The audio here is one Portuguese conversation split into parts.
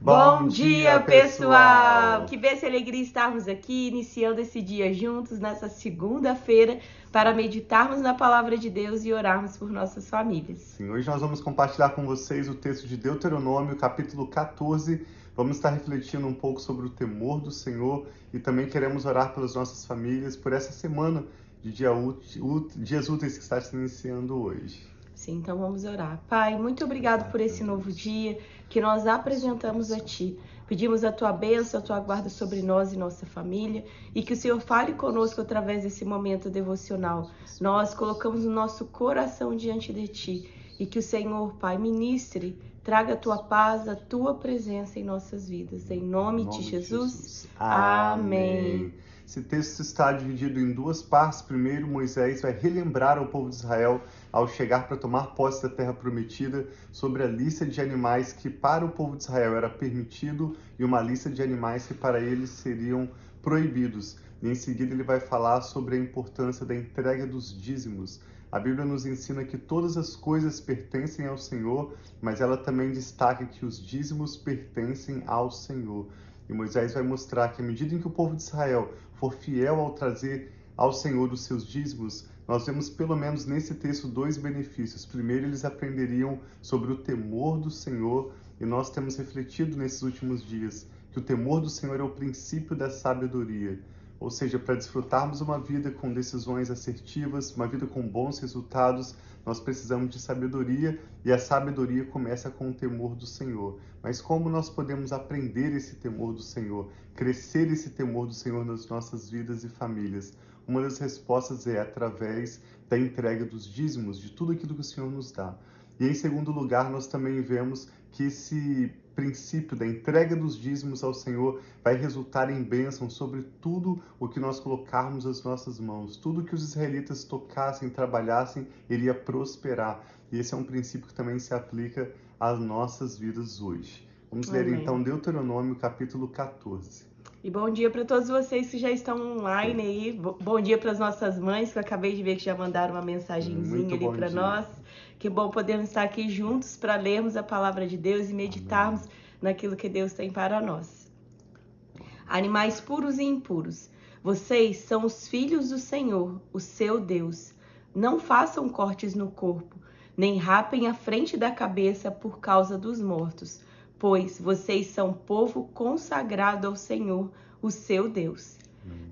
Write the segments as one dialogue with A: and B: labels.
A: Bom dia, pessoal!
B: Que bênção e alegria estarmos aqui, iniciando esse dia juntos, nessa segunda-feira, para meditarmos na Palavra de Deus e orarmos por nossas famílias.
A: Sim, hoje nós vamos compartilhar com vocês o texto de Deuteronômio, capítulo 14. Vamos estar refletindo um pouco sobre o temor do Senhor e também queremos orar pelas nossas famílias por essa semana de dias úteis que está se iniciando hoje.
B: Sim, então vamos orar. Pai, muito obrigado por esse novo dia que nós apresentamos a Ti. Pedimos a Tua bênção, a Tua guarda sobre nós e nossa família e que o Senhor fale conosco através desse momento devocional. Nós colocamos o nosso coração diante de Ti e que o Senhor, Pai, ministre, traga a Tua paz, a Tua presença em nossas vidas. Em nome de Jesus. Amém.
A: Esse texto está dividido em duas partes. Primeiro, Moisés vai relembrar ao povo de Israel, ao chegar para tomar posse da terra prometida, sobre a lista de animais que para o povo de Israel era permitido e uma lista de animais que para eles seriam proibidos. E em seguida ele vai falar sobre a importância da entrega dos dízimos. A Bíblia nos ensina que todas as coisas pertencem ao Senhor, mas ela também destaca que os dízimos pertencem ao Senhor. E Moisés vai mostrar que à medida em que o povo de Israel for fiel ao trazer ao Senhor os seus dízimos, nós vemos pelo menos nesse texto dois benefícios. Primeiro, eles aprenderiam sobre o temor do Senhor, e nós temos refletido nesses últimos dias que o temor do Senhor é o princípio da sabedoria. Ou seja, para desfrutarmos uma vida com decisões assertivas, uma vida com bons resultados, nós precisamos de sabedoria, e a sabedoria começa com o temor do Senhor. Mas como nós podemos aprender esse temor do Senhor, crescer esse temor do Senhor nas nossas vidas e famílias? Uma das respostas é através da entrega dos dízimos, de tudo aquilo que o Senhor nos dá. E em segundo lugar, nós também vemos que esse princípio da entrega dos dízimos ao Senhor vai resultar em bênção sobre tudo o que nós colocarmos as nossas mãos. Tudo que os israelitas tocassem, trabalhassem, iria prosperar. E esse é um princípio que também se aplica às nossas vidas hoje. Vamos ler então Deuteronômio, capítulo 14.
B: E bom dia para todos vocês que já estão online aí. Bom dia para as nossas mães, que eu acabei de ver que já mandaram uma mensagenzinha ali para nós. Que bom podermos estar aqui juntos para lermos a palavra de Deus e meditarmos naquilo que Deus tem para nós. Animais puros e impuros, vocês são os filhos do Senhor, o seu Deus. Não façam cortes no corpo, nem rapem a frente da cabeça por causa dos mortos, pois vocês são povo consagrado ao Senhor, o seu Deus.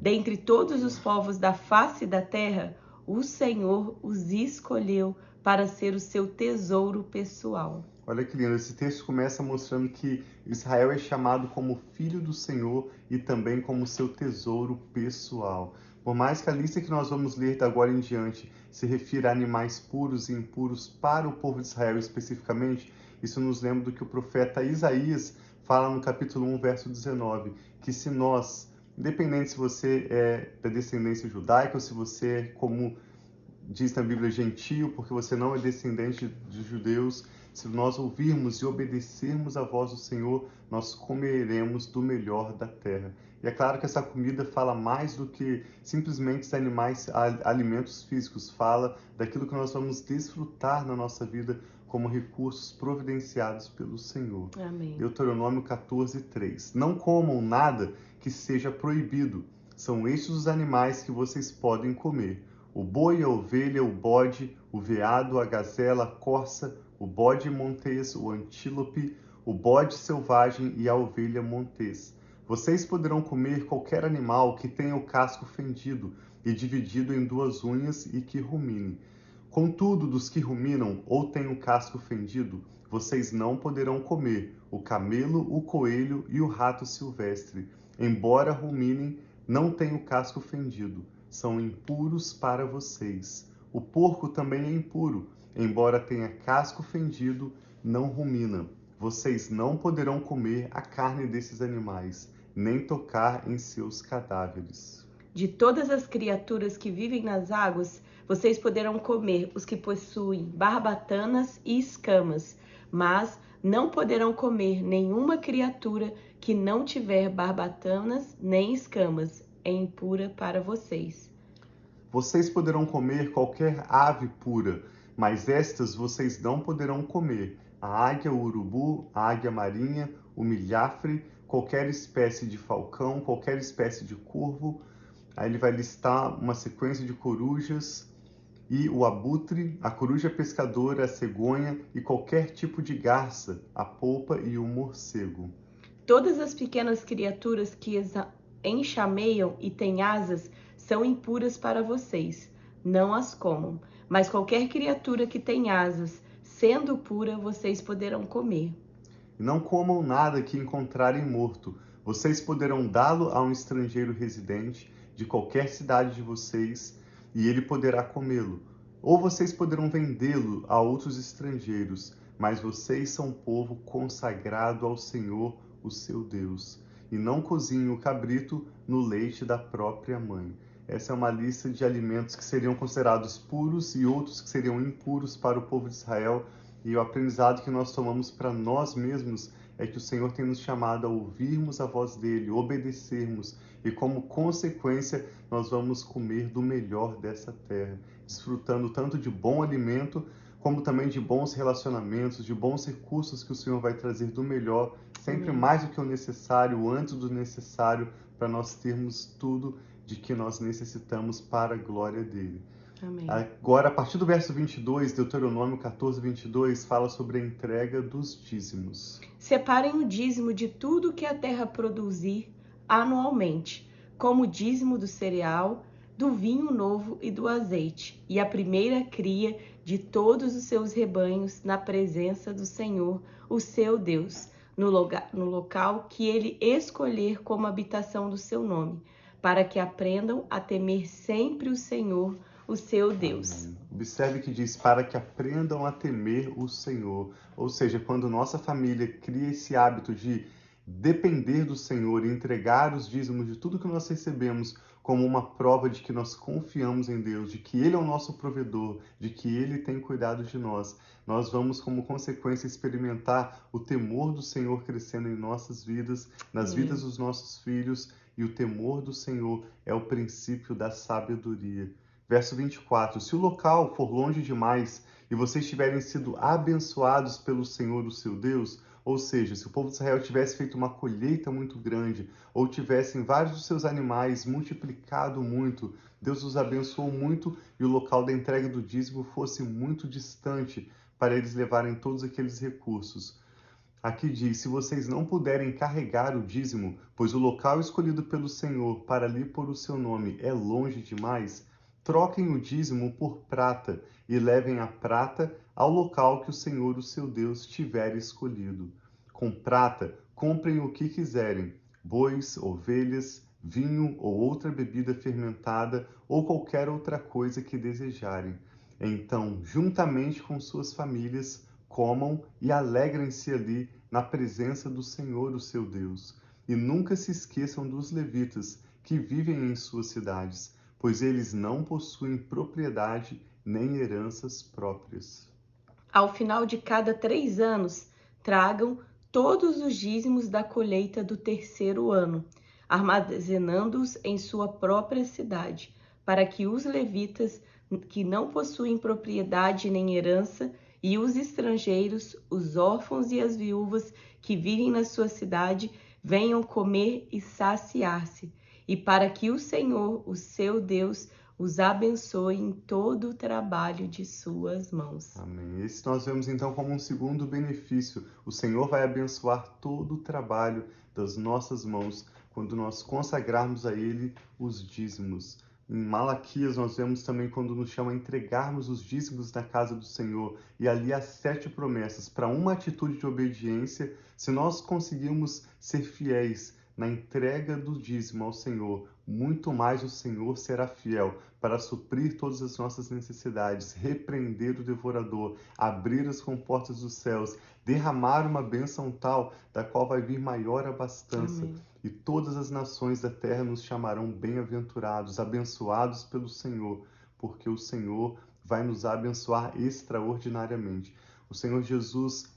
B: Dentre todos os povos da face da terra, o Senhor os escolheu para ser o seu tesouro pessoal.
A: Olha que lindo, esse texto começa mostrando que Israel é chamado como filho do Senhor e também como seu tesouro pessoal. Por mais que a lista que nós vamos ler da agora em diante se refira a animais puros e impuros para o povo de Israel especificamente, isso nos lembra do que o profeta Isaías fala no capítulo 1, verso 19, que se nós, independente se você é da descendência judaica ou se você é, como diz na Bíblia, gentio, porque você não é descendente de judeus, se nós ouvirmos e obedecermos a voz do Senhor, nós comeremos do melhor da terra. E é claro que essa comida fala mais do que simplesmente animais, alimentos físicos, fala daquilo que nós vamos desfrutar na nossa vida como recursos providenciados pelo Senhor.
B: Amém.
A: Deuteronômio 14, 3. Não comam nada que seja proibido. São estes os animais que vocês podem comer: o boi, a ovelha, o bode, o veado, a gazela, a corça, o bode montês, o antílope, o bode selvagem e a ovelha montês. Vocês poderão comer qualquer animal que tenha o casco fendido e dividido em duas unhas e que rumine. Contudo, dos que ruminam ou têm o casco fendido, vocês não poderão comer o camelo, o coelho e o rato silvestre. Embora ruminem, não têm o casco fendido. São impuros para vocês. O porco também é impuro, embora tenha casco fendido, não rumina. Vocês não poderão comer a carne desses animais, nem tocar em seus cadáveres.
B: De todas as criaturas que vivem nas águas, vocês poderão comer os que possuem barbatanas e escamas, mas não poderão comer nenhuma criatura que não tiver barbatanas nem escamas. É impura para vocês.
A: Vocês poderão comer qualquer ave pura, mas estas vocês não poderão comer: a águia, o urubu, a águia marinha, o milhafre, qualquer espécie de falcão, qualquer espécie de corvo. Aí ele vai listar uma sequência de corujas e o abutre, a coruja pescadora, a cegonha e qualquer tipo de garça, a polpa e o morcego.
B: Todas as pequenas criaturas que enxameiam e têm asas são impuras para vocês. Não as comam. Mas qualquer criatura que tem asas, sendo pura, vocês poderão comer.
A: E não comam nada que encontrarem morto. Vocês poderão dá-lo a um estrangeiro residente de qualquer cidade de vocês, e ele poderá comê-lo. Ou vocês poderão vendê-lo a outros estrangeiros, mas vocês são um povo consagrado ao Senhor, o seu Deus. E não cozinhem o cabrito no leite da própria mãe. Essa é uma lista de alimentos que seriam considerados puros e outros que seriam impuros para o povo de Israel. E o aprendizado que nós tomamos para nós mesmos é que o Senhor tem nos chamado a ouvirmos a voz dele, obedecermos, e como consequência nós vamos comer do melhor dessa terra, desfrutando tanto de bom alimento, como também de bons relacionamentos, de bons recursos que o Senhor vai trazer do melhor, sempre mais do que o necessário, antes do necessário, para nós termos tudo de que nós necessitamos para a glória dele.
B: Amém.
A: Agora, a partir do verso 22, Deuteronômio 14, 22, fala sobre a entrega dos dízimos.
B: Separem o dízimo de tudo que a terra produzir anualmente, como o dízimo do cereal, do vinho novo e do azeite, e a primeira cria de todos os seus rebanhos na presença do Senhor, o seu Deus, no local que ele escolher como habitação do seu nome, para que aprendam a temer sempre o Senhor, o seu Deus.
A: Amém. Observe que diz, para que aprendam a temer o Senhor. Ou seja, quando nossa família cria esse hábito de depender do Senhor e entregar os dízimos de tudo que nós recebemos como uma prova de que nós confiamos em Deus, de que Ele é o nosso provedor, de que Ele tem cuidado de nós, nós vamos, como consequência, experimentar o temor do Senhor crescendo em nossas vidas, nas vidas dos nossos filhos, e o temor do Senhor é o princípio da sabedoria. Verso 24, se o local for longe demais e vocês tiverem sido abençoados pelo Senhor, o seu Deus, ou seja, se o povo de Israel tivesse feito uma colheita muito grande, ou tivessem vários dos seus animais multiplicado muito, Deus os abençoou muito e o local da entrega do dízimo fosse muito distante para eles levarem todos aqueles recursos. Aqui diz, se vocês não puderem carregar o dízimo, pois o local escolhido pelo Senhor para ali pôr o seu nome é longe demais, troquem o dízimo por prata e levem a prata ao local que o Senhor, o seu Deus, tiver escolhido. Com prata, comprem o que quiserem, bois, ovelhas, vinho ou outra bebida fermentada ou qualquer outra coisa que desejarem. Então, juntamente com suas famílias, comam e alegrem-se ali na presença do Senhor, o seu Deus. E nunca se esqueçam dos levitas que vivem em suas cidades, pois eles não possuem propriedade nem heranças próprias.
B: Ao final de cada 3 anos, tragam todos os dízimos da colheita do terceiro ano, armazenando-os em sua própria cidade, para que os levitas que não possuem propriedade nem herança e os estrangeiros, os órfãos e as viúvas que vivem na sua cidade venham comer e saciar-se, e para que o Senhor, o seu Deus, os abençoe em todo o trabalho de suas mãos.
A: Amém. Esse nós vemos então como um segundo benefício. O Senhor vai abençoar todo o trabalho das nossas mãos quando nós consagrarmos a Ele os dízimos. Em Malaquias nós vemos também quando nos chama a entregarmos os dízimos na casa do Senhor. E ali há 7 promessas para uma atitude de obediência. Se nós conseguirmos ser fiéis na entrega do dízimo ao Senhor, muito mais o Senhor será fiel para suprir todas as nossas necessidades, repreender o devorador, abrir as comportas dos céus, derramar uma bênção tal da qual vai vir maior abastança.
B: Amém.
A: E todas as nações da terra nos chamarão bem-aventurados, abençoados pelo Senhor, porque o Senhor vai nos abençoar extraordinariamente. O Senhor Jesus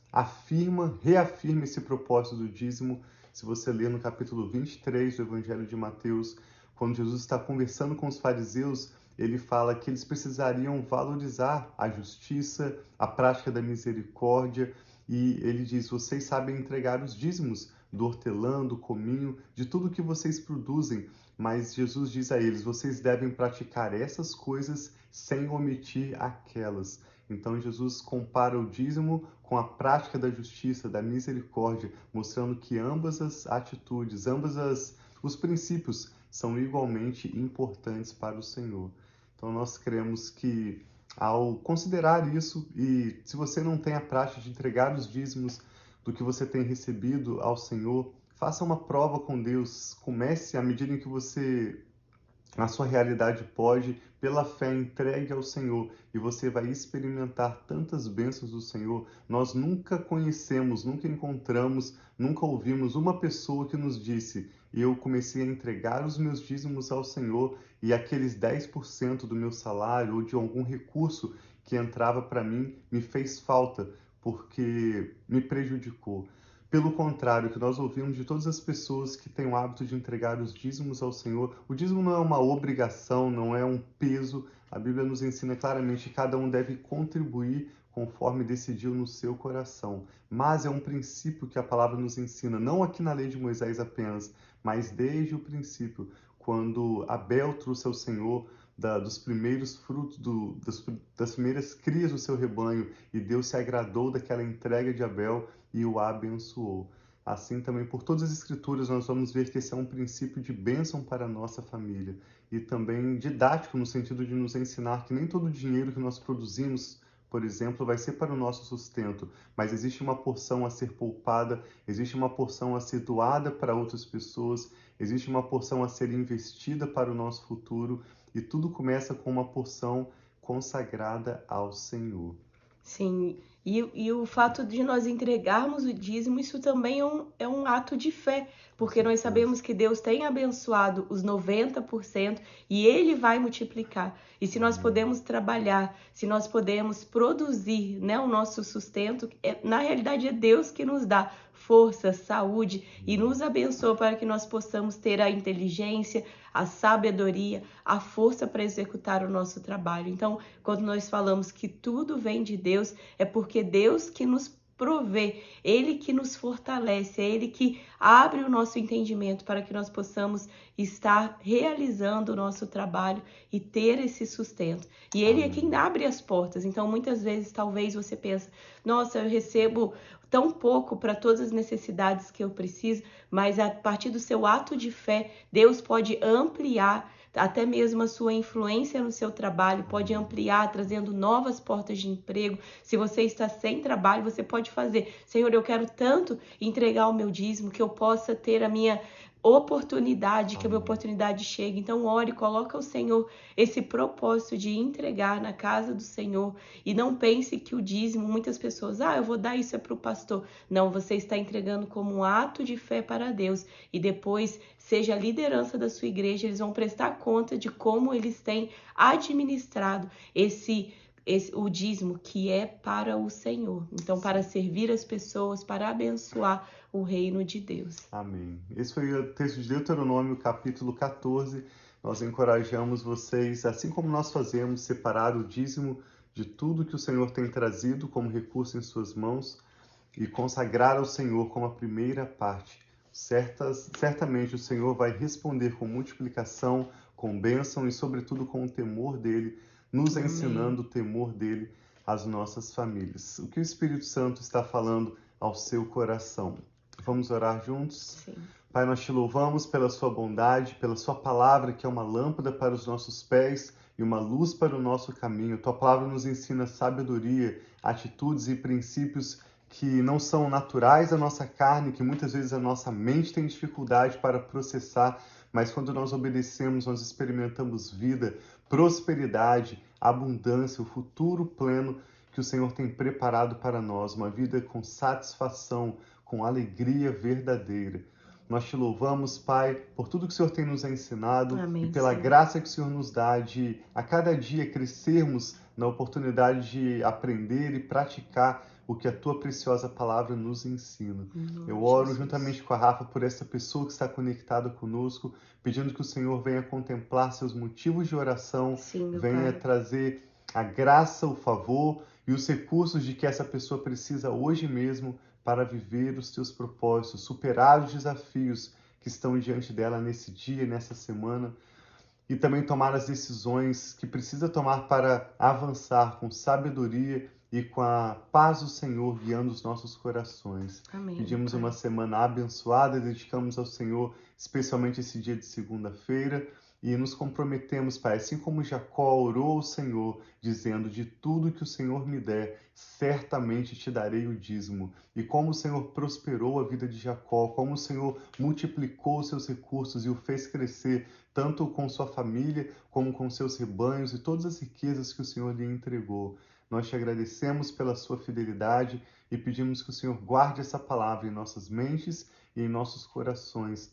A: reafirma esse propósito do dízimo. Se você ler no capítulo 23 do Evangelho de Mateus, quando Jesus está conversando com os fariseus, ele fala que eles precisariam valorizar a justiça, a prática da misericórdia E ele diz: vocês sabem entregar os dízimos do hortelã, do cominho, de tudo que vocês produzem. Mas Jesus diz a eles: vocês devem praticar essas coisas sem omitir aquelas. Então Jesus compara o dízimo com a prática da justiça, da misericórdia, mostrando que ambas as atitudes, os princípios são igualmente importantes para o Senhor. Então nós cremos que ao considerar isso, e se você não tem a prática de entregar os dízimos do que você tem recebido ao Senhor, faça uma prova com Deus. Comece à medida em que você, a sua realidade pode, pela fé, entregue ao Senhor e você vai experimentar tantas bênçãos do Senhor. Nós nunca conhecemos, nunca encontramos, nunca ouvimos uma pessoa que nos disse: eu comecei a entregar os meus dízimos ao Senhor e aqueles 10% do meu salário ou de algum recurso que entrava para mim me fez falta porque me prejudicou. Pelo contrário, o que nós ouvimos de todas as pessoas que têm o hábito de entregar os dízimos ao Senhor, o dízimo não é uma obrigação, não é um peso. A Bíblia nos ensina claramente que cada um deve contribuir conforme decidiu no seu coração. Mas é um princípio que a palavra nos ensina, não aqui na lei de Moisés apenas, mas desde o princípio, quando Abel trouxe ao Senhor dos primeiros frutos, das primeiras crias do seu rebanho, e Deus se agradou daquela entrega de Abel e o abençoou. Assim também, por todas as Escrituras, nós vamos ver que esse é um princípio de bênção para a nossa família e também didático, no sentido de nos ensinar que nem todo o dinheiro que nós produzimos, por exemplo, vai ser para o nosso sustento, mas existe uma porção a ser poupada, existe uma porção a ser doada para outras pessoas, existe uma porção a ser investida para o nosso futuro, e tudo começa com uma porção consagrada ao Senhor.
B: Sim, e o fato de nós entregarmos o dízimo, isso também é um ato de fé, porque nós sabemos que Deus tem abençoado os 90% e Ele vai multiplicar. E se nós podemos trabalhar, se nós podemos produzir, né, o nosso sustento, na realidade é Deus que nos dá força, saúde e nos abençoa para que nós possamos ter a inteligência, a sabedoria, a força para executar o nosso trabalho. Então, quando nós falamos que tudo vem de Deus, é porque Deus que nos provê, Ele que nos fortalece, é Ele que abre o nosso entendimento para que nós possamos estar realizando o nosso trabalho e ter esse sustento. E Ele é quem abre as portas. Então, muitas vezes, talvez você pense: nossa, eu recebo tão pouco para todas as necessidades que eu preciso, mas a partir do seu ato de fé, Deus pode ampliar até mesmo a sua influência no seu trabalho, pode ampliar, trazendo novas portas de emprego. Se você está sem trabalho, você pode fazer: Senhor, eu quero tanto entregar o meu dízimo, que eu possa ter a minha oportunidade, que a minha oportunidade chegue. Então, ore, coloca ao Senhor esse propósito de entregar na casa do Senhor. E não pense que o dízimo, muitas pessoas: eu vou dar isso para o pastor. Não, você está entregando como um ato de fé para Deus. E depois, seja a liderança da sua igreja, eles vão prestar conta de como eles têm administrado o dízimo, que é para o Senhor. Então, para servir as pessoas, para abençoar o reino de Deus.
A: Amém. Esse foi o texto de Deuteronômio, capítulo 14. Nós encorajamos vocês, assim como nós fazemos, separar o dízimo de tudo que o Senhor tem trazido como recurso em suas mãos e consagrar ao Senhor como a primeira parte. Certamente o Senhor vai responder com multiplicação, com bênção e, sobretudo, com o temor dele, nos ensinando o temor dele às nossas famílias. O que o Espírito Santo está falando ao seu coração? Vamos orar juntos?
B: Sim.
A: Pai, nós te louvamos pela sua bondade, pela sua palavra, que é uma lâmpada para os nossos pés e uma luz para o nosso caminho. Tua palavra nos ensina sabedoria, atitudes e princípios que não são naturais à nossa carne, que muitas vezes a nossa mente tem dificuldade para processar, mas quando nós obedecemos, nós experimentamos vida, prosperidade, abundância, o futuro pleno que o Senhor tem preparado para nós, uma vida com satisfação, com alegria verdadeira. Nós te louvamos, Pai, por tudo que o Senhor tem nos ensinado.
B: Amém,
A: e pela
B: Senhor.
A: graça que o Senhor nos dá de, a cada dia, crescermos na oportunidade de aprender e praticar o que a Tua preciosa palavra nos ensina. Eu oro
B: Jesus.
A: juntamente com a Rafa por essa pessoa que está conectada conosco, pedindo que o Senhor venha contemplar seus motivos de oração,
B: Sim, meu
A: venha
B: Pai.
A: trazer a graça, o favor e os recursos de que essa pessoa precisa hoje mesmo para viver os teus propósitos, superar os desafios que estão diante dela nesse dia, nessa semana, e também tomar as decisões que precisa tomar para avançar com sabedoria e com a paz do Senhor guiando os nossos corações.
B: Amém,
A: Pedimos
B: Pai.
A: uma semana abençoada, dedicamos ao Senhor, especialmente esse dia de segunda-feira, e nos comprometemos, Pai, assim como Jacó orou ao Senhor, dizendo: de tudo que o Senhor me der, certamente te darei o dízimo. E como o Senhor prosperou a vida de Jacó, como o Senhor multiplicou os seus recursos e o fez crescer, tanto com sua família, como com seus rebanhos e todas as riquezas que o Senhor lhe entregou. Nós te agradecemos pela sua fidelidade e pedimos que o Senhor guarde essa palavra em nossas mentes e em nossos corações,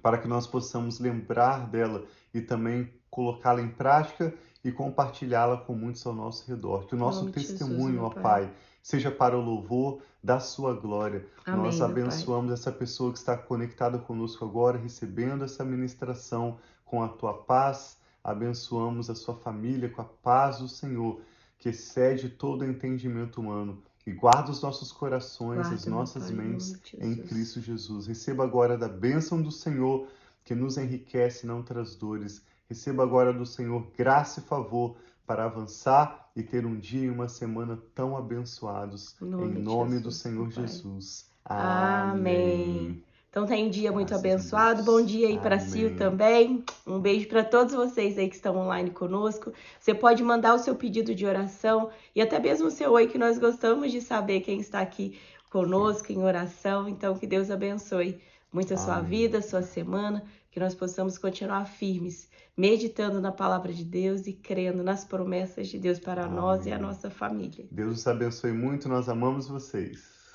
A: para que nós possamos lembrar dela e também colocá-la em prática e compartilhá-la com muitos ao nosso redor. Que o nosso testemunho, ó Pai, seja para o louvor da sua glória.
B: Amém,
A: nós abençoamos essa pessoa que está conectada conosco agora, recebendo essa ministração com a tua paz. Abençoamos a sua família com a paz do Senhor, que excede todo entendimento humano. E guarda os nossos corações, as nossas mentes em Cristo Jesus. Receba agora da bênção do Senhor, que nos enriquece e não traz dores. Receba agora do Senhor graça e favor para avançar e ter um dia e uma semana tão abençoados. Em nome do Senhor Jesus.
B: Amém. Então tenha um dia muito abençoado. Bom dia aí para Sil também. Um beijo para todos vocês aí que estão online conosco. Você pode mandar o seu pedido de oração e até mesmo o seu oi, que nós gostamos de saber quem está aqui conosco em oração. Então que Deus abençoe muito a sua vida, a sua semana, que nós possamos continuar firmes, meditando na palavra de Deus e crendo nas promessas de Deus para nós e a nossa família.
A: Deus os abençoe muito, nós amamos vocês.